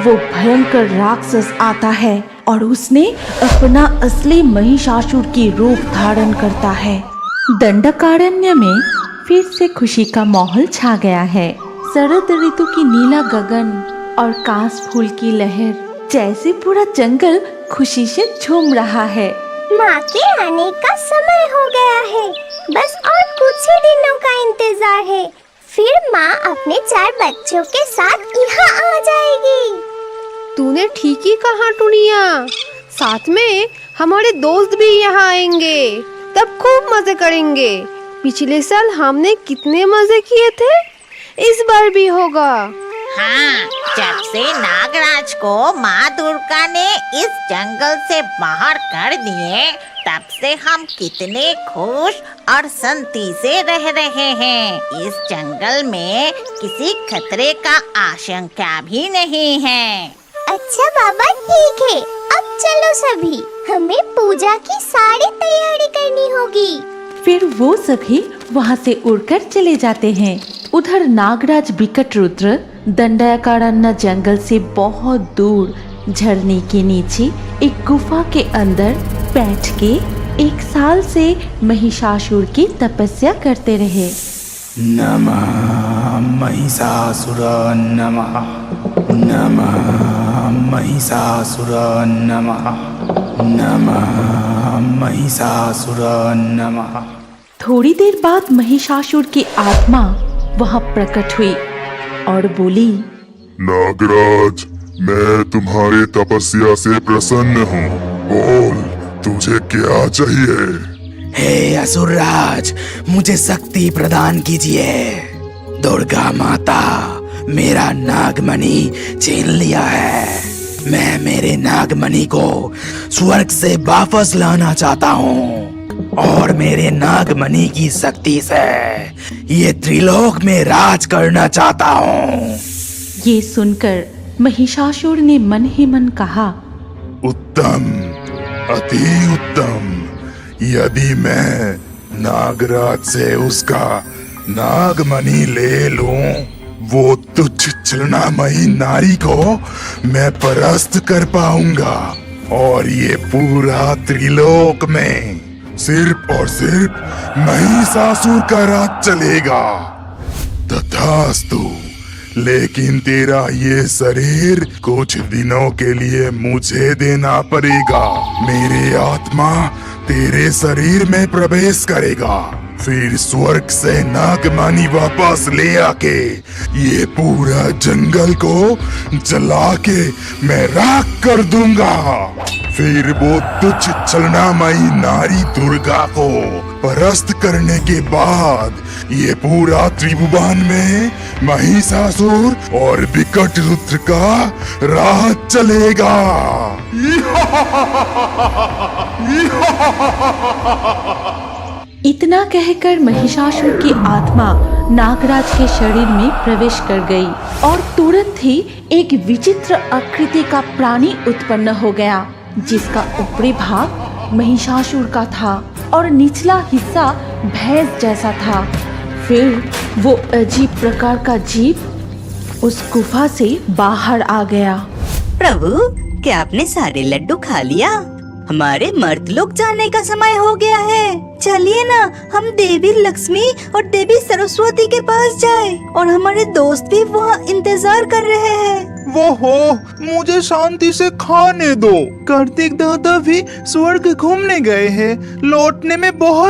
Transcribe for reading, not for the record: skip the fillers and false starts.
वो भयंकर राक्षस आता है और उसने अपना असली महिषासुर की रूप धारण करता है। दंडकारण्य में फिर से खुशी का माहौल छा गया है। शरद ऋतु की नीला गगन और काश फूल की लहर जैसे पूरा जंगल खुशी से झूम रहा है। माँ के आने का समय हो गया है, बस और कुछ ही दिनों का इंतजार है, फिर माँ अपने 4 बच्चों के साथ यहाँ आ जाएगी। तूने ठीक ही कहा टुनिया, साथ में हमारे दोस्त भी यहाँ आएंगे, तब खूब मजे करेंगे। पिछले साल हमने कितने मजे किए थे, इस बार भी होगा। हाँ, जब से नागराज को माँ दुर्गा ने इस जंगल से बाहर कर दिए, तब से हम कितने खुश और शांति से रह रहे हैं। इस जंगल में किसी खतरे का आशंका भी नहीं है। अच्छा बाबा, ठीक है, अब चलो सभी, हमें पूजा की सारी तैयारी करनी होगी। फिर वो सभी वहाँ से उड़कर चले जाते हैं। उधर नागराज विकट रुद्र दंडकारण्य जंगल से बहुत दूर झरने के नीचे एक गुफा के अंदर बैठ के 1 साल से महिषासुर की तपस्या करते रहे। नमः महिषासुर नमः, नमः महिषासुर नमः, नमः महिषासुर नमः। थोड़ी देर बाद महिषासुर की आत्मा वहाँ प्रकट हुई और बोली, नागराज, मैं तुम्हारी तपस्या से प्रसन्न हूँ। बोल, तुझे क्या चाहिए? हे असुरराज, मुझे शक्ति प्रदान कीजिए। दुर्गा माता मेरा नागमणि छीन लिया है। मैं मेरे नागमणि को स्वर्ग से वापस लाना चाहता हूँ और मेरे नागमणि की शक्ति से ये त्रिलोक में राज करना चाहता हूँ। ये सुनकर महिषासुर ने मन ही मन कहा, उत्तम, अति उत्तम। यदि मैं नागराज से उसका नागमणि ले लूं, वो तुच्छ छलनामयी नारी को मैं परास्त कर पाऊंगा और ये पूरा त्रिलोक में सिर्फ और सिर्फ महिषासुर का राज चलेगा। तथास्तु, लेकिन तेरा ये शरीर कुछ दिनों के लिए मुझे देना पड़ेगा। मेरे आत्मा तेरे शरीर में प्रवेश करेगा, फिर स्वर्ग से नागमणि वापस ले आके ये पूरा जंगल को जला के मैं राख कर दूंगा। फिर वो तुच्छ छलनामयी नारी दुर्गा को परास्त करने के बाद ये पूरा त्रिभुवन में महिषासुर और विकट रुद्र का राज चलेगा। इतना कहकर महिषासुर की आत्मा नागराज के शरीर में प्रवेश कर गई और तुरंत ही एक विचित्र आकृति का प्राणी उत्पन्न हो गया, जिसका ऊपरी भाग महिषासुर का था और निचला हिस्सा भैंस जैसा था। फिर वो अजीब प्रकार का जीव उस गुफा से बाहर आ गया। प्रभु, क्या आपने सारे लड्डू खा लिया? हमारे मर्तलोक जाने का समय हो गया है। चलिए ना, हम देवी लक्ष्मी और देवी सरस्वती के पास जाएं और हमारे दोस्त भी वहाँ इंतजार कर रहे हैं। वो हो, मुझे शांति से खाने दो। कार्तिक दादा भी स्वर्ग घूमने गए हैं, लौटने में बहुत